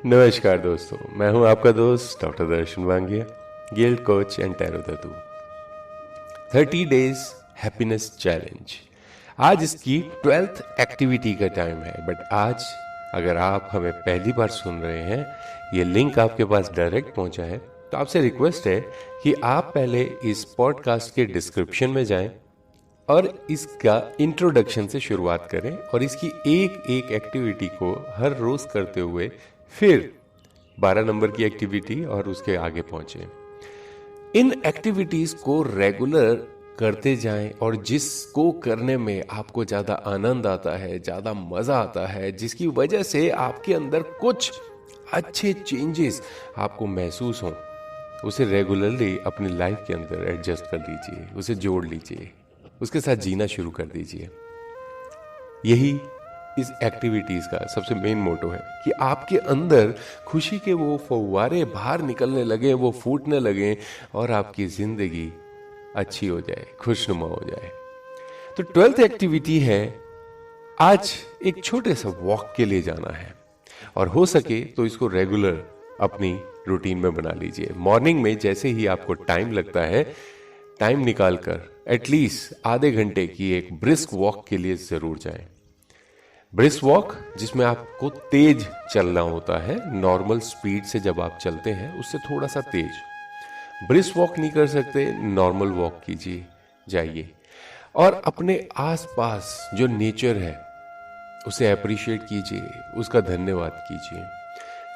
नमस्कार दोस्तों, मैं हूं आपका दोस्त doctor Darshan Wangia, guild coach and tarot दादू। 30 डेज हैप्पीनेस चैलेंज। आज इसकी 12th एक्टिविटी का टाइम है। बट आज अगर आप हमें पहली बार सुन रहे हैं, ये लिंक आपके पास डायरेक्ट पहुंचा है, तो आपसे रिक्वेस्ट है कि आप पहले इस पॉडकास्ट के डिस्क्रिप्शन में जाएं और इसका इंट्रोडक्शन से शुरुआत करें और इसकी एक एक एक्टिविटी को हर रोज करते हुए फिर 12 नंबर की एक्टिविटी और उसके आगे पहुंचे। इन एक्टिविटीज को रेगुलर करते जाएं और जिसको करने में आपको ज्यादा आनंद आता है, ज्यादा मजा आता है, जिसकी वजह से आपके अंदर कुछ अच्छे चेंजेस आपको महसूस हों, उसे रेगुलरली अपनी लाइफ के अंदर एडजस्ट कर लीजिए, उसे जोड़ लीजिए, उसके साथ जीना शुरू कर दीजिए। यही इस एक्टिविटीज का सबसे मेन मोटो है कि आपके अंदर खुशी के वो फव्वारे बाहर निकलने लगे, वो फूटने लगे और आपकी जिंदगी अच्छी हो जाए, खुशनुमा हो जाए। तो 12th एक्टिविटी है, आज एक छोटे सा वॉक के लिए जाना है और हो सके तो इसको रेगुलर अपनी रूटीन में बना लीजिए। मॉर्निंग में जैसे ही आपको टाइम लगता है, टाइम निकालकर एटलीस्ट आधे घंटे की एक ब्रिस्क वॉक के लिए जरूर जाएं। ब्रिस्क वॉक जिसमें आपको तेज चलना होता है, नॉर्मल स्पीड से जब आप चलते हैं उससे थोड़ा सा तेज। ब्रिस्क वॉक नहीं कर सकते, नॉर्मल वॉक कीजिए, जाइए और अपने आसपास जो नेचर है उसे अप्रिशिएट कीजिए, उसका धन्यवाद कीजिए।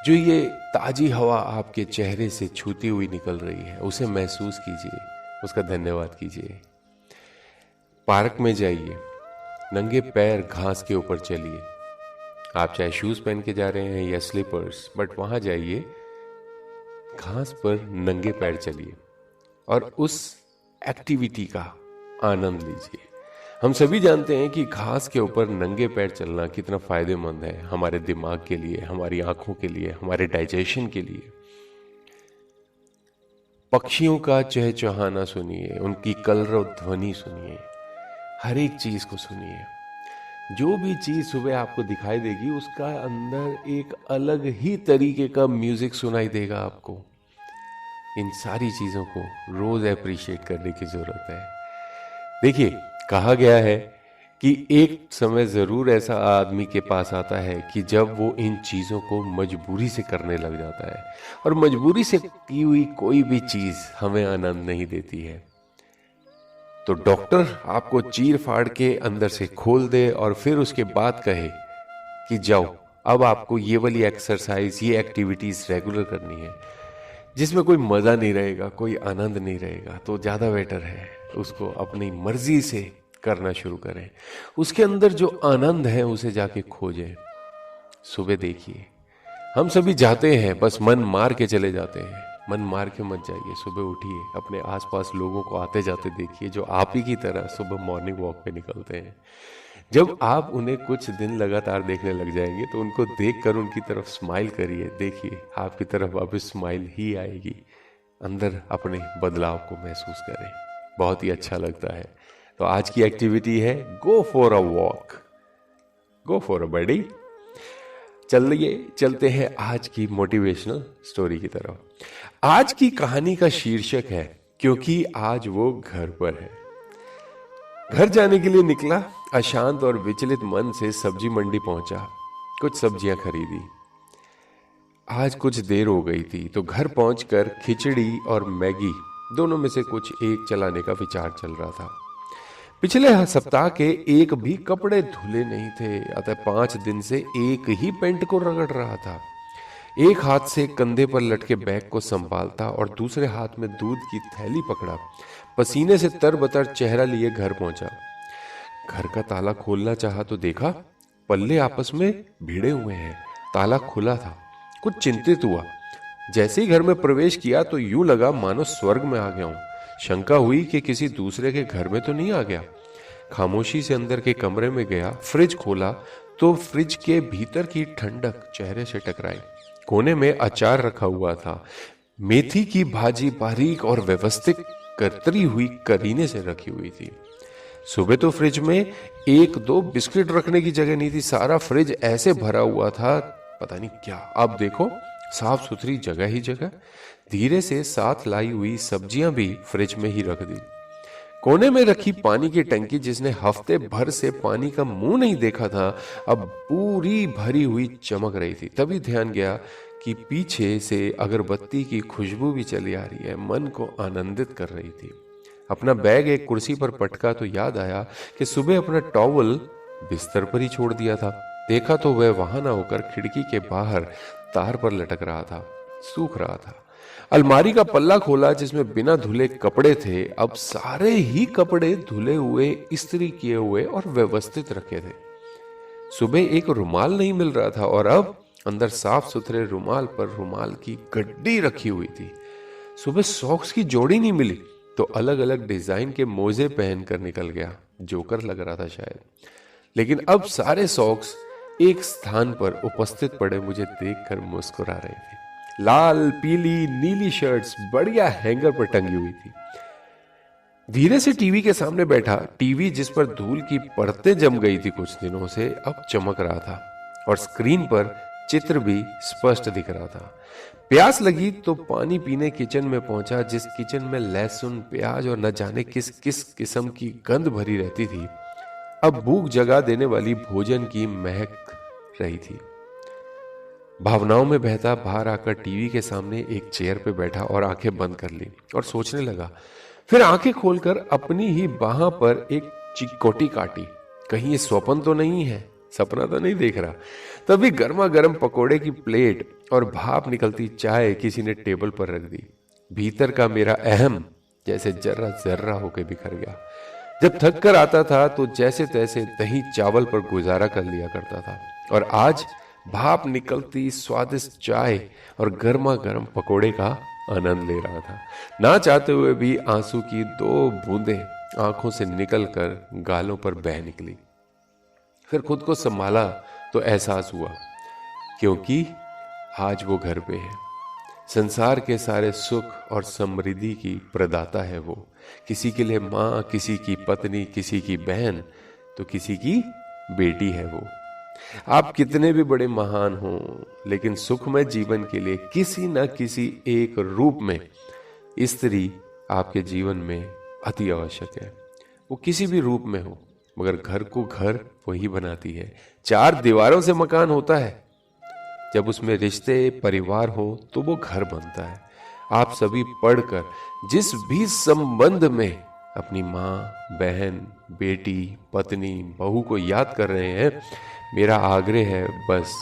जो ये ताजी हवा आपके चेहरे से छूती हुई निकल रही है उसे महसूस कीजिए, उसका धन्यवाद कीजिए। पार्क में जाइए, नंगे पैर घास के ऊपर चलिए। आप चाहे शूज पहन के जा रहे हैं या स्लीपर्स, बट वहां जाइए, घास पर नंगे पैर चलिए और उस एक्टिविटी का आनंद लीजिए। हम सभी जानते हैं कि घास के ऊपर नंगे पैर चलना कितना फायदेमंद है हमारे दिमाग के लिए, हमारी आंखों के लिए, हमारे डाइजेशन के लिए। पक्षियों का चहचहाना सुनिए, उनकी कलरव ध्वनि सुनिए, हर एक चीज को सुनिए। जो भी चीज सुबह आपको दिखाई देगी उसका अंदर एक अलग ही तरीके का म्यूजिक सुनाई देगा आपको। इन सारी चीजों को रोज अप्रिशिएट करने की जरूरत है। देखिए, कहा गया है कि एक समय जरूर ऐसा आदमी के पास आता है कि जब वो इन चीजों को मजबूरी से करने लग जाता है, और मजबूरी से की हुई कोई भी चीज हमें आनंद नहीं देती है। तो डॉक्टर आपको चीर फाड़ के अंदर से खोल दे और फिर उसके बाद कहे कि जाओ, अब आपको ये वाली एक्सरसाइज, ये एक्टिविटीज रेगुलर करनी है, जिसमें कोई मजा नहीं रहेगा, कोई आनंद नहीं रहेगा, तो ज्यादा बेटर है उसको अपनी मर्जी से करना शुरू करें। उसके अंदर जो आनंद है उसे जाके खोजें। सुबह देखिए, हम सभी जाते हैं, बस मन मार के चले जाते हैं। मन मार के मत जाइए, सुबह उठिए, अपने आसपास लोगों को आते जाते देखिए जो आप ही की तरह सुबह मॉर्निंग वॉक पे निकलते हैं। जब आप उन्हें कुछ दिन लगातार देखने लग जाएंगे तो उनको देखकर उनकी तरफ स्माइल करिए, देखिए आपकी तरफ वापस स्माइल ही आएगी। अंदर अपने बदलाव को महसूस करें, बहुत ही अच्छा लगता है। तो आज की एक्टिविटी है go for a walk, go for a buddy. चलते हैं आज की मोटिवेशनल स्टोरी की तरफ। आज की कहानी का शीर्षक है क्योंकि आज वो घर पर है। घर जाने के लिए निकला, अशांत और विचलित मन से सब्जी मंडी पहुंचा, कुछ सब्जियां खरीदी। आज कुछ देर हो गई थी तो घर पहुंचकर खिचड़ी और मैगी दोनों में से कुछ एक चलाने का विचार चल रहा था। पिछले सप्ताह के एक भी कपड़े धुले नहीं थे, अतः 5 दिन से एक ही पेंट को रगड़ रहा था। एक हाथ से कंधे पर लटके बैग को संभालता और दूसरे हाथ में दूध की थैली पकड़ा, पसीने से तरबतर चेहरा लिए घर पहुंचा। घर का ताला खोलना चाहा तो देखा पल्ले आपस में भिड़े हुए हैं, ताला खुला था। कुछ चिंतित हुआ। जैसे ही घर में प्रवेश किया तो यूं लगा मानो स्वर्ग में आ गया हूं। शंका हुई कि किसी दूसरे के घर में तो नहीं आ गया। खामोशी से अंदर के कमरे में गया, फ्रिज खोला तो फ्रिज के भीतर की ठंडक चेहरे से टकराई। कोने में अचार रखा हुआ था, मेथी की भाजी बारीक और व्यवस्थित कतरी हुई करीने से रखी हुई थी। सुबह तो फ्रिज में 1-2 बिस्किट रखने की जगह नहीं थी, सारा फ्रिज ऐसे भरा हुआ था पता नहीं क्या। अब देखो साफ सुथरी जगह ही जगह। धीरे से साथ लाई हुई सब्जियां भी फ्रिज में ही रख दी। कोने में रखी पानी की टंकी जिसने हफ्ते भर से पानी का मुंह नहीं देखा था, अब पूरी भरी हुई चमक रही थी। तभी ध्यान गया कि पीछे से अगरबत्ती की खुशबू भी चली आ रही है, मन को आनंदित कर रही थी। अपना बैग एक कुर्सी पर पटका तो याद आया कि सुबह अपना टॉवल बिस्तर पर ही छोड़ दिया था। देखा तो वह वहां ना होकर खिड़की के बाहर तार पर लटक रहा था, सूख रहा था। अलमारी का पल्ला खोला जिसमें बिना धुले कपड़े थे। अब सारे ही कपड़े धुले हुए, इस्त्री किए हुए और व्यवस्थित रखे थे। सुबह एक रुमाल नहीं मिल रहा था और अब अंदर साफ सुथरे रुमाल पर रुमाल की गड्डी रखी हुई थी। सुबह सॉक्स की जोड़ी नहीं मिली तो अलग अलग डिजाइन के मोजे पहनकर निकल गया, जोकर लग रहा था शायद। लेकिन अब सारे सॉक्स एक स्थान पर उपस्थित पड़े मुझे देखकर मुस्कुरा रहे थे। लाल पीली नीली शर्ट्स बढ़िया हैंगर पर टंगी हुई थी। धीरे से टीवी के सामने बैठा। टीवी जिस पर धूल की परतें जम गई थी कुछ दिनों से, अब चमक रहा था और स्क्रीन पर चित्र भी स्पष्ट दिख रहा था। प्यास लगी तो पानी पीने किचन में पहुंचा, जिस किचन में लहसुन प्याज और न जाने किस किस किस्म की गंध भरी रहती थी, अब भूख जगा देने वाली भोजन की महक रही थी। भावनाओं में बहता बाहर आकर टीवी के सामने एक चेयर पे बैठा और आंखें बंद कर ली और सोचने लगा। फिर आंखें खोलकर अपनी ही बाह पर एक चिकोटी काटी। कहीं ये स्वप्न तो नहीं है, सपना तो नहीं देख रहा। तभी गर्मा गर्म पकोड़े की प्लेट और भाप निकलती चाय किसी ने टेबल पर रख दी। भीतर का मेरा अहम जैसे जर्रा जर्रा होकर बिखर गया। जब थक कर आता था तो जैसे तैसे दही चावल पर गुजारा कर लिया करता था, और आज भाप निकलती स्वादिष्ट चाय और गर्मा गर्म पकोड़े का आनंद ले रहा था। ना चाहते हुए भी आंसू की 2 बूंदें आंखों से निकलकर गालों पर बह निकली। फिर खुद को संभाला तो एहसास हुआ, क्योंकि आज वो घर पे है। संसार के सारे सुख और समृद्धि की प्रदाता है वो। किसी के लिए माँ, किसी की पत्नी, किसी की बहन, तो किसी की बेटी है वो। आप कितने भी बड़े महान हों, लेकिन सुखमय जीवन के लिए किसी न किसी एक रूप में स्त्री आपके जीवन में अति आवश्यक है। वो किसी भी रूप में हो, मगर घर को घर वही बनाती है। 4 दीवारों से मकान होता है, जब उसमें रिश्ते परिवार हो तो वो घर बनता है। आप सभी पढ़कर जिस भी संबंध में अपनी माँ, बहन, बेटी, पत्नी, बहू को याद कर रहे हैं, मेरा आग्रह है बस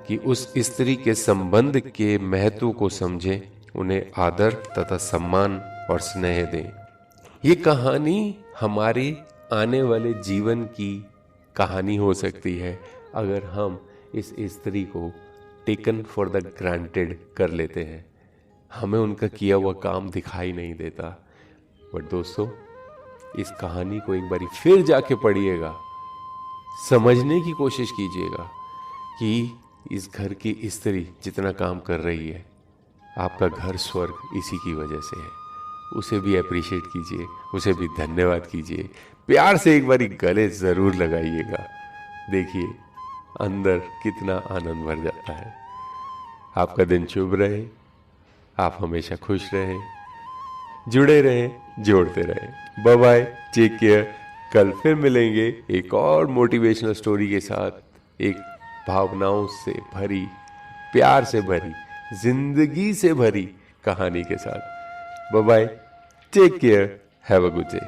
कि उस स्त्री के संबंध के महत्व को समझें, उन्हें आदर तथा सम्मान और स्नेह दें। ये कहानी हमारे आने वाले जीवन की कहानी हो सकती है अगर हम इस स्त्री को टेकन फॉर द ग्रांटेड कर लेते हैं। हमें उनका किया हुआ काम दिखाई नहीं देता। बट दोस्तों, इस कहानी को एक बारी फिर जाके पढ़िएगा, समझने की कोशिश कीजिएगा कि इस घर की स्त्री जितना काम कर रही है, आपका घर स्वर्ग इसी की वजह से है। उसे भी अप्रिशिएट कीजिए, उसे भी धन्यवाद कीजिए, प्यार से एक बारी गले जरूर लगाइएगा। देखिए अंदर कितना आनंद भर जाता है। आपका दिन शुभ रहे, आप हमेशा खुश रहें, जुड़े रहें, जोड़ते रहें। Bye bye, take care. कल फिर मिलेंगे एक और मोटिवेशनल स्टोरी के साथ, एक भावनाओं से भरी, प्यार से भरी, जिंदगी से भरी कहानी के साथ। Bye bye, take care, have a good day.